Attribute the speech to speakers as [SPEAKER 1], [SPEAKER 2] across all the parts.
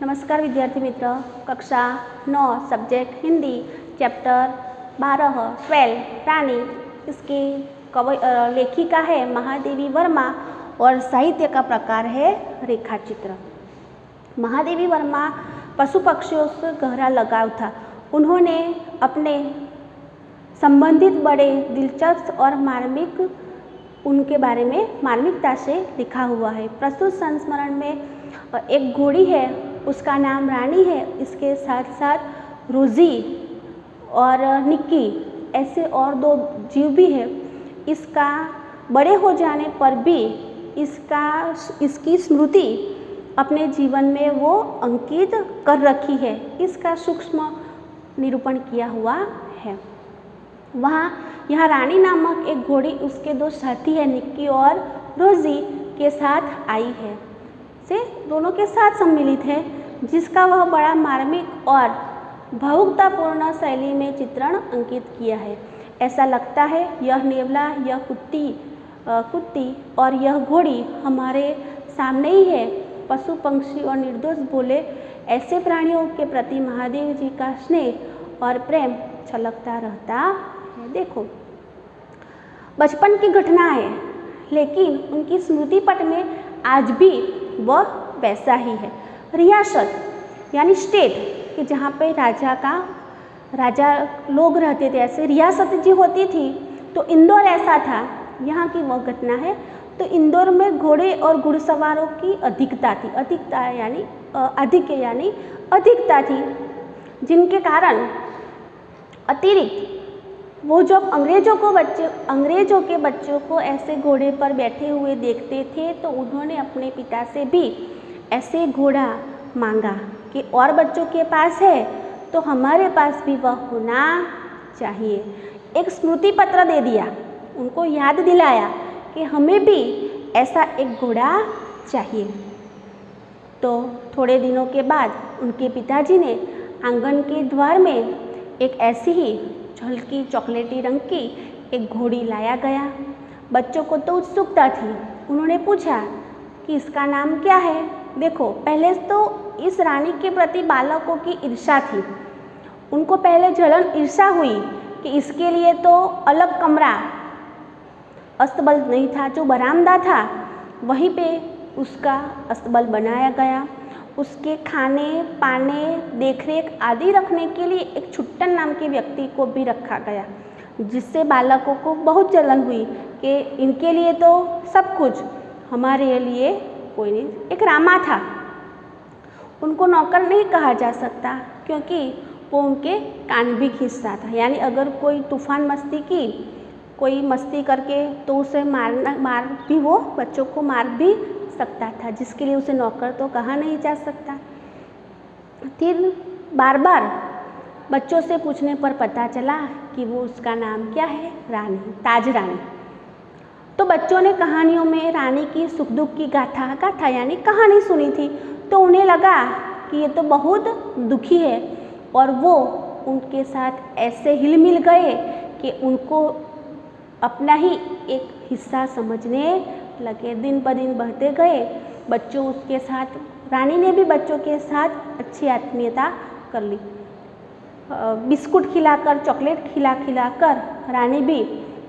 [SPEAKER 1] नमस्कार विद्यार्थी मित्र, कक्षा 9 सब्जेक्ट हिंदी चैप्टर 12 12 रानी। इसकी लेखिका है महादेवी वर्मा और साहित्य का प्रकार है रेखाचित्र। महादेवी वर्मा पशु पक्षियों से गहरा लगाव था। उन्होंने अपने संबंधित बड़े दिलचस्प और मार्मिक उनके बारे में मार्मिकता से लिखा हुआ है। प्रस्तुत संस्मरण में एक घोड़ी है, उसका नाम रानी है। इसके साथ साथ रोजी और निक्की ऐसे और दो जीव भी है। इसका बड़े हो जाने पर भी इसकी स्मृति अपने जीवन में वो अंकित कर रखी है। इसका सूक्ष्म निरूपण किया हुआ है। यहाँ रानी नामक एक घोड़ी उसके दो साथी है निक्की और रोजी के साथ आई है, से दोनों के साथ सम्मिलित है, जिसका वह बड़ा मार्मिक और भावुकतापूर्ण शैली में चित्रण अंकित किया है। ऐसा लगता है यह नेवला, यह कुत्ती और यह घोड़ी हमारे सामने ही है। पशु पंक्षी और निर्दोष बोले ऐसे प्राणियों के प्रति महादेव जी का स्नेह और प्रेम छलकता रहता है। देखो, बचपन की घटना है, लेकिन उनकी स्मृति पट में आज भी वह वैसा ही है। रियासत यानी स्टेट कि जहाँ पे राजा लोग रहते थे, ऐसे रियासत जी होती थी। तो इंदौर ऐसा था, यहाँ की वह घटना है। तो इंदौर में घोड़े और घुड़सवारों की अधिकता थी। अधिकता थी, जिनके कारण अतिरिक्त वो जब अंग्रेजों के बच्चों को ऐसे घोड़े पर बैठे हुए देखते थे, तो उन्होंने अपने पिता से भी ऐसे घोड़ा मांगा कि और बच्चों के पास है तो हमारे पास भी वह होना चाहिए। एक स्मृति पत्र दे दिया, उनको याद दिलाया कि हमें भी ऐसा एक घोड़ा चाहिए। तो थोड़े दिनों के बाद उनके पिताजी ने आंगन के द्वार में एक ऐसी ही हल्की चॉकलेटी रंग की एक घोड़ी लाया गया। बच्चों को तो उत्सुकता थी। उन्होंने पूछा कि इसका नाम क्या है। देखो, पहले तो इस रानी के प्रति बालकों की ईर्ष्या थी। उनको पहले जलन ईर्ष्या हुई कि इसके लिए तो अलग कमरा, अस्तबल नहीं था, जो बरामदा था वहीं पे उसका अस्तबल बनाया गया। उसके खाने पाने देखरेख आदि रखने के लिए एक छुट्टन नाम के व्यक्ति को भी रखा गया, जिससे बालकों को बहुत जलन हुई कि इनके लिए तो सब कुछ, हमारे लिए कोई नहीं। एक रामा था, उनको नौकर नहीं कहा जा सकता क्योंकि वो उनके कान भी खींचता था। यानी अगर कोई तूफान मस्ती की, कोई मस्ती करके, तो उसे मार भी वो बच्चों को मार भी सकता था, जिसके लिए उसे नौकर तो कहा नहीं जा सकता। फिर बार बार बच्चों से पूछने पर पता चला कि वो उसका नाम क्या है, रानी, ताज रानी। तो बच्चों ने कहानियों में रानी की सुख दुख की गाथा यानी कहानी सुनी थी, तो उन्हें लगा कि ये तो बहुत दुखी है, और वो उनके साथ ऐसे हिल मिल गए कि उनको अपना ही एक हिस्सा समझने लगे। दिन ब दिन बढ़ते गए बच्चों उसके साथ, रानी ने भी बच्चों के साथ अच्छी आत्मीयता कर ली। बिस्कुट खिलाकर, चॉकलेट खिलाकर रानी भी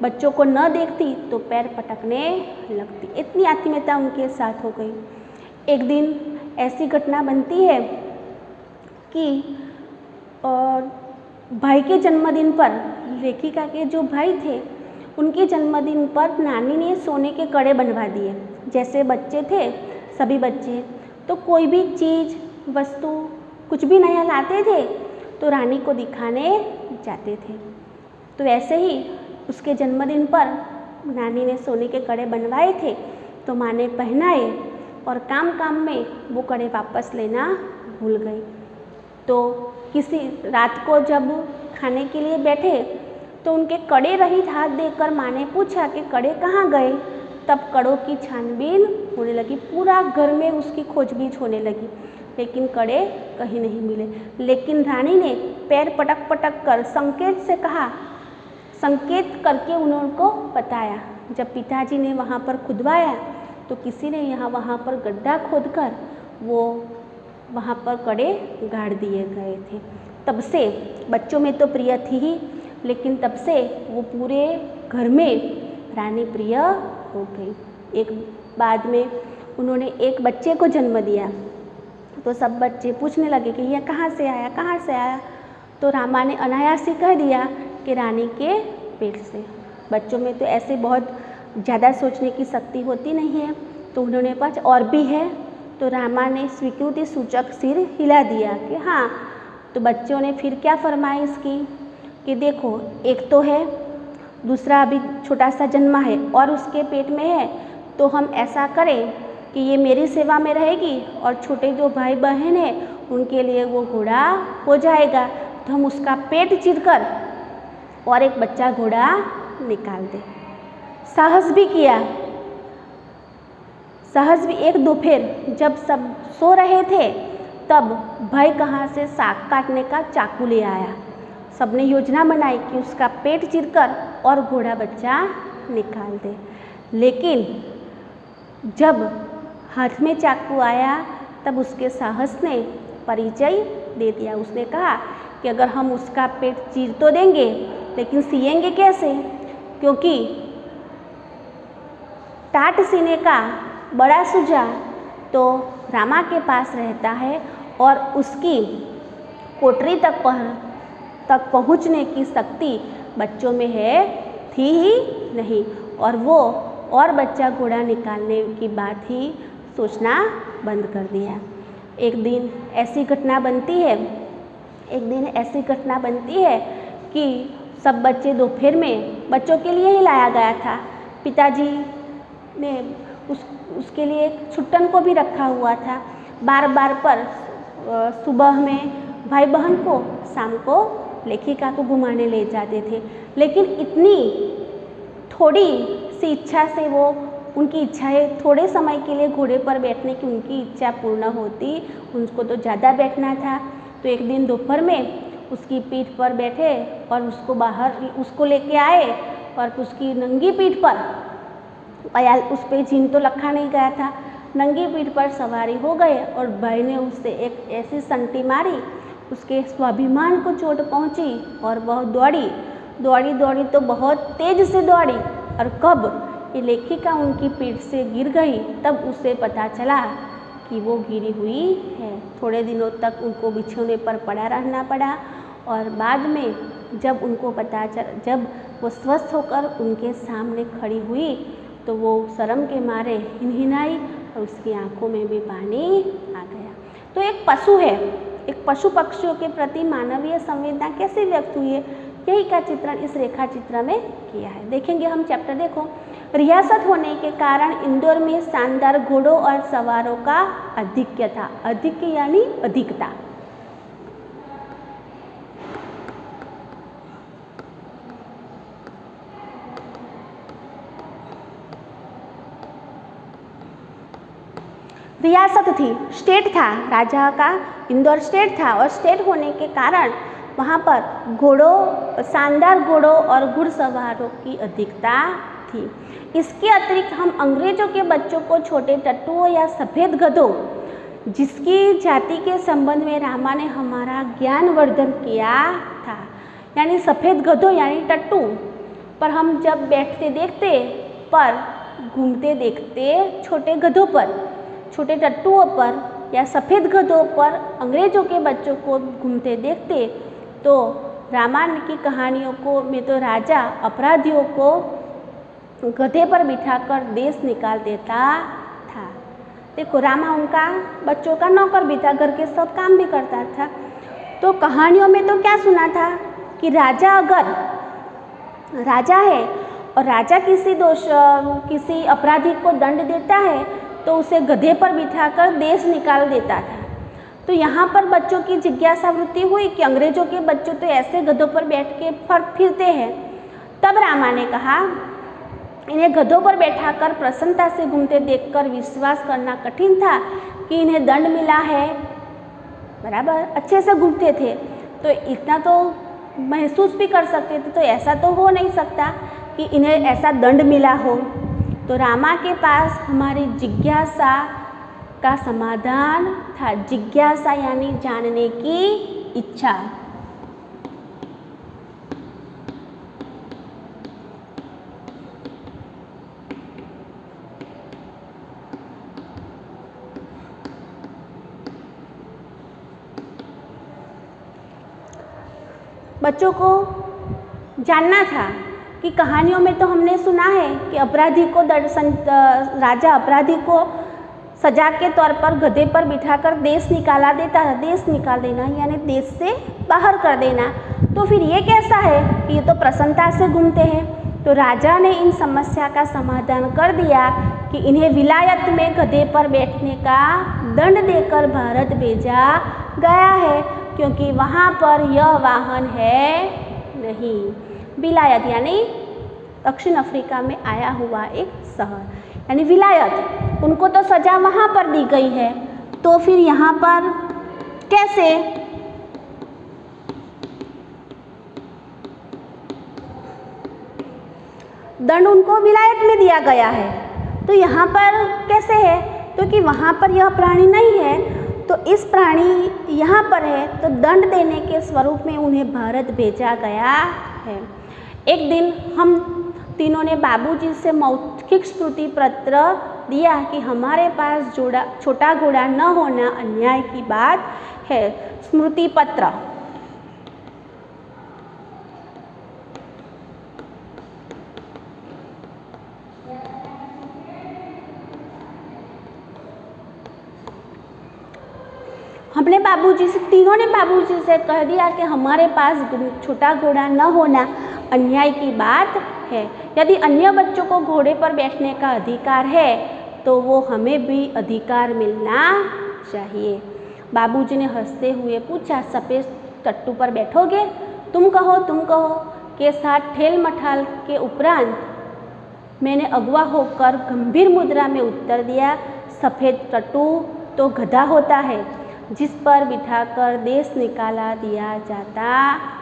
[SPEAKER 1] बच्चों को न देखती तो पैर पटकने लगती। इतनी आत्मीयता उनके साथ हो गई। एक दिन ऐसी घटना बनती है कि भाई के जन्मदिन पर, लेखिका के जो भाई थे, उनके जन्मदिन पर नानी ने सोने के कड़े बनवा दिए। जैसे बच्चे थे सभी बच्चे, तो कोई भी चीज़ वस्तु कुछ भी नया लाते थे तो रानी को दिखाने जाते थे। तो ऐसे ही उसके जन्मदिन पर नानी ने सोने के कड़े बनवाए थे, तो माँ ने पहनाए और काम में वो कड़े वापस लेना भूल गई। तो किसी रात को जब खाने के लिए बैठे तो उनके कड़े रहित हाथ देखकर माँ ने पूछा कि कड़े कहाँ गए। तब कड़ों की छानबीन होने लगी, पूरा घर में उसकी खोजबीन होने लगी, लेकिन कड़े कहीं नहीं मिले। लेकिन रानी ने पैर पटक कर संकेत करके उनको बताया। जब पिताजी ने वहाँ पर खुदवाया तो किसी ने वहाँ पर गड्ढा खोदकर वो वहाँ पर कड़े गाड़ दिए गए थे। तब से बच्चों में तो प्रिय थी ही, लेकिन तब से वो पूरे घर में रानी प्रिय हो गई। एक बाद में उन्होंने एक बच्चे को जन्म दिया, तो सब बच्चे पूछने लगे कि यह कहाँ से आया, कहाँ से आया। तो रामा ने अनायास ही कह दिया कि रानी के पेट से। बच्चों में तो ऐसे बहुत ज़्यादा सोचने की शक्ति होती नहीं है, तो उन्होंने पास और भी है, तो रामा ने स्वीकृति सूचक सिर हिला दिया कि हाँ। तो बच्चों ने फिर क्या फरमाइश की कि देखो, एक तो है, दूसरा अभी छोटा सा जन्मा है और उसके पेट में है, तो हम ऐसा करें कि ये मेरी सेवा में रहेगी और छोटे जो भाई बहन हैं उनके लिए वो घोड़ा हो जाएगा। तो हम उसका पेट चीरकर और एक बच्चा घोड़ा निकाल दें। साहस भी किया। साहस भी एक दोपहर जब सब सो रहे थे, तब भाई कहाँ से साग काटने का चाकू ले आया। सबने योजना बनाई कि उसका पेट चीरकर और घोड़ा बच्चा निकाल दे। लेकिन जब हाथ में चाकू आया, तब उसके साहस ने परिचय दे दिया। उसने कहा कि अगर हम उसका पेट चीर तो देंगे, लेकिन सिएंगे कैसे, क्योंकि टाट सीने का बड़ा सुजा तो रामा के पास रहता है और उसकी कोठरी तक पहुँचने की शक्ति बच्चों में है थी ही नहीं, और वो और बच्चा घोड़ा निकालने की बात ही सोचना बंद कर दिया। एक दिन ऐसी घटना बनती है कि सब बच्चे दोपहर में बच्चों के लिए ही लाया गया था। पिताजी ने उसके लिए एक छुट्टन को भी रखा हुआ था। बार बार पर सुबह में भाई बहन को, शाम को लेखिका को घुमाने ले जाते थे, लेकिन इतनी थोड़ी सी इच्छा से वो उनकी इच्छाएं थोड़े समय के लिए घोड़े पर बैठने की उनकी इच्छा पूर्ण होती, उनको तो ज़्यादा बैठना था। तो एक दिन दोपहर में उसकी पीठ पर बैठे और उसको लेके आए और उसकी नंगी पीठ पर, उस पर जीन तो रखा नहीं गया था, नंगी पीठ पर सवारी हो गए और भाई ने उससे एक ऐसी संटी मारी, उसके स्वाभिमान को चोट पहुंची और वह दौड़ी तो बहुत तेज से दौड़ी, और कब ये लेखिका उनकी पीठ से गिर गई तब उसे पता चला कि वो गिरी हुई है। थोड़े दिनों तक उनको बिछौने पर पड़ा रहना पड़ा, और बाद में जब वो स्वस्थ होकर उनके सामने खड़ी हुई तो वो शर्म के मारे हिनहिनाई और उसकी आंखों में भी पानी आ गया। तो एक पशु है, एक पशु पक्षियों के प्रति मानवीय संवेदना कैसे व्यक्त हुई है, यही का चित्रण इस रेखा चित्र में किया है। देखेंगे हम चैप्टर। देखो, रियासत होने के कारण इंदौर में शानदार घोड़ों और सवारों का आधिक्य था। आधिक्य यानी अधिकता। रियासत थी, स्टेट था, राजा का इंदौर स्टेट था, और स्टेट होने के कारण वहाँ पर शानदार घोड़ों और घुड़सवारों की अधिकता थी। इसके अतिरिक्त हम अंग्रेजों के बच्चों को छोटे टट्टुओं या सफ़ेद गधों, जिसकी जाति के संबंध में रामा ने हमारा ज्ञानवर्धन किया था, यानी सफ़ेद गधों यानी टट्टू पर हम जब बैठते देखते पर घूमते देखते छोटे गधों पर, छोटे टट्टुओं पर या सफ़ेद गधों पर अंग्रेजों के बच्चों को घूमते देखते, तो रामायण की कहानियों में तो राजा अपराधियों को गधे पर बिठाकर देश निकाल देता था। देखो, रामा उनका बच्चों का नौकर भी था, घर के सब काम भी करता था। तो कहानियों में तो क्या सुना था कि राजा अगर राजा है और राजा किसी अपराधी को दंड देता है तो उसे गधे पर बिठाकर देश निकाल देता था। तो यहाँ पर बच्चों की जिज्ञासा वृत्ति हुई कि अंग्रेजों के बच्चों तो ऐसे गधों पर बैठ के फिरते हैं। तब रामा ने कहा, इन्हें गधों पर बैठाकर प्रसन्नता से घूमते देखकर विश्वास करना कठिन था कि इन्हें दंड मिला है। बराबर, अच्छे से घूमते थे तो इतना तो महसूस भी कर सकते थे, तो ऐसा तो हो नहीं सकता कि इन्हें ऐसा दंड मिला हो। तो रामा के पास हमारी जिज्ञासा का समाधान था जिज्ञासा यानी जानने की इच्छा। बच्चों को जानना था कि कहानियों में तो हमने सुना है कि अपराधी को राजा अपराधी को सजा के तौर पर गधे पर बिठाकर देश निकाला देता था। देश निकाल देना यानी देश से बाहर कर देना। तो फिर ये कैसा है कि ये तो प्रसन्नता से घूमते हैं। तो राजा ने इन समस्या का समाधान कर दिया कि इन्हें विलायत में गधे पर बैठने का दंड देकर भारत भेजा गया है, क्योंकि वहाँ पर यह वाहन है नहीं। विलायत यानी दक्षिण अफ्रीका में आया हुआ एक शहर यानी विलायत। उनको तो सज़ा वहाँ पर दी गई है, तो फिर यहाँ पर कैसे? दंड उनको विलायत में दिया गया है, तो यहाँ पर कैसे है? क्योंकि वहाँ पर यह प्राणी नहीं है, तो इस प्राणी यहाँ पर है, तो दंड देने के स्वरूप में उन्हें भारत भेजा गया है। एक दिन हम तीनों ने बाबूजी से मौखिक स्मृति पत्र दिया कि हमारे पास छोटा घोड़ा न होना अन्याय की बात है। स्मृति पत्र हमने बाबूजी से, तीनों ने बाबूजी से कह दिया कि हमारे पास छोटा घोड़ा न होना अन्याय की बात है। यदि अन्य बच्चों को घोड़े पर बैठने का अधिकार है तो वो हमें भी अधिकार मिलना चाहिए। बाबूजी ने हंसते हुए पूछा, सफ़ेद टट्टू पर बैठोगे? तुम कहो के साथ ठेल मठाल के उपरांत मैंने अगवा होकर गंभीर मुद्रा में उत्तर दिया, सफ़ेद टट्टू तो गधा होता है जिस पर बिठाकर देश निकाला दिया जाता है।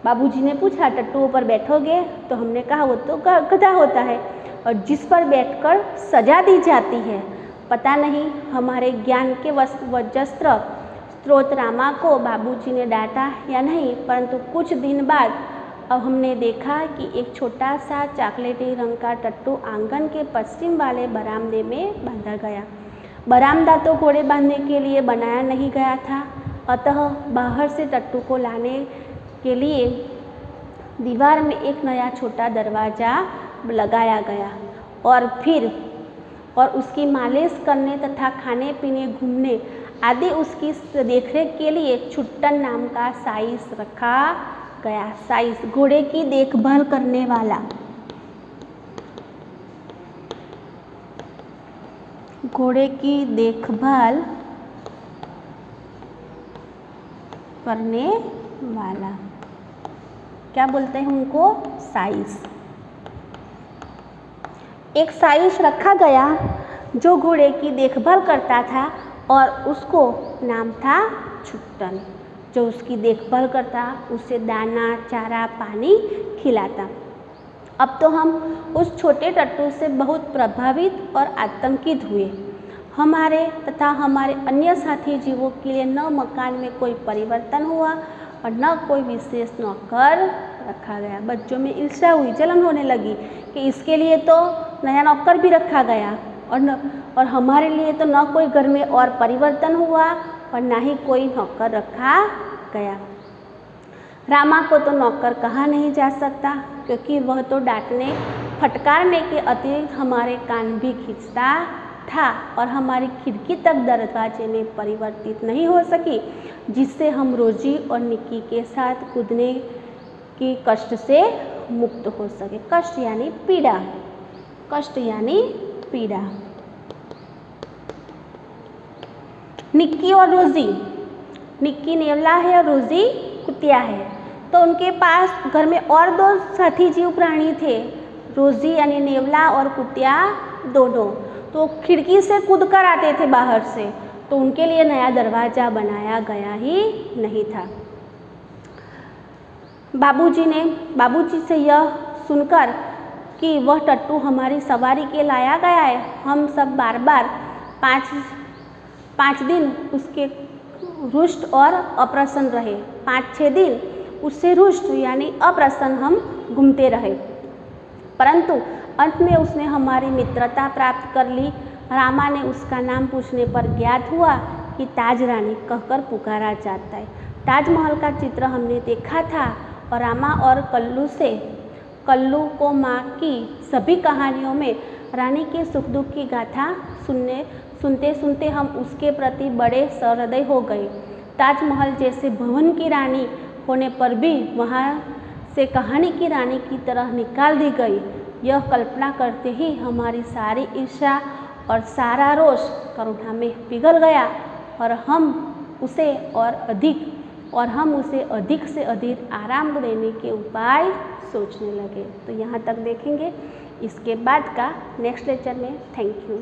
[SPEAKER 1] बाबूजी ने पूछा, टट्टुओं पर बैठोगे? तो हमने कहा वो तो गधा होता है और जिस पर बैठकर सजा दी जाती है। पता नहीं हमारे ज्ञान के वजस्त्र स्रोत रामा को बाबूजी ने डांटा या नहीं, परंतु कुछ दिन बाद अब हमने देखा कि एक छोटा सा चॉकलेटी रंग का टट्टू आंगन के पश्चिम वाले बरामदे में बांधा गया। बरामदा तो घोड़े बांधने के लिए बनाया नहीं गया था, अतः बाहर से टट्टू को लाने के लिए दीवार में एक नया छोटा दरवाज़ा लगाया गया और उसकी मालिश करने तथा खाने पीने घूमने आदि उसकी देखरेख के लिए छुट्टन नाम का साइस रखा गया। साइस घोड़े की देखभाल करने वाला। घोड़े की देखभाल करने वाला, क्या बोलते हैं उनको? साइस। एक साइस रखा गया जो घोड़े की देखभाल करता था और उसको नाम था छुट्टन, जो उसकी देखभाल करता, उसे दाना चारा पानी खिलाता। अब तो हम उस छोटे टट्टू से बहुत प्रभावित और आतंकित हुए। हमारे तथा हमारे अन्य साथी जीवों के लिए न मकान में कोई परिवर्तन हुआ और न कोई विशेष नौकर रखा गया। बच्चों में ईर्ष्या हुई, जलन होने लगी कि इसके लिए तो नया नौकर भी रखा गया और हमारे लिए तो न कोई घर में और परिवर्तन हुआ और न ही कोई नौकर रखा गया। रामा को तो नौकर कहा नहीं जा सकता, क्योंकि वह तो डांटने फटकारने के अतिरिक्त हमारे कान भी खींचता था और हमारी खिड़की तक दरवाजे में परिवर्तित नहीं हो सकी, जिससे हम रोजी और निक्की के साथ कूदने की कष्ट से मुक्त हो सके। कष्ट यानी पीड़ा, कष्ट यानी पीड़ा। निक्की और रोजी, निक्की नेवला है और रोजी कुतिया है, तो उनके पास घर में और दो साथी जीव प्राणी थे, रोजी यानी नेवला और कुतिया दोनों। तो खिड़की से कूद कर आते थे बाहर से, तो उनके लिए नया दरवाज़ा बनाया गया ही नहीं था। बाबूजी से यह सुनकर कि वह टट्टू हमारी सवारी के लाया गया है, हम सब बार बार पाँच दिन उसके रुष्ट और अप्रसन्न रहे। 5-6 दिन उससे रुष्ट यानी अप्रसन्न हम घूमते रहे, परंतु अंत में उसने हमारी मित्रता प्राप्त कर ली। रामा ने उसका नाम पूछने पर ज्ञात हुआ कि ताज रानी कहकर पुकारा जाता है। ताजमहल का चित्र हमने देखा था और रामा और कल्लू को माँ की सभी कहानियों में रानी के सुख दुख की गाथा सुनते सुनते हम उसके प्रति बड़े सहृदय हो गए। ताजमहल जैसे भवन की रानी होने पर भी वहाँ से कहानी की रानी की तरह निकाल दी गई। यह कल्पना करते ही हमारी सारी ईर्ष्या और सारा रोष करुणा में पिघल गया और हम उसे अधिक से अधिक आराम देने के उपाय सोचने लगे। तो यहाँ तक देखेंगे, इसके बाद का नेक्स्ट लेक्चर में। Thank you.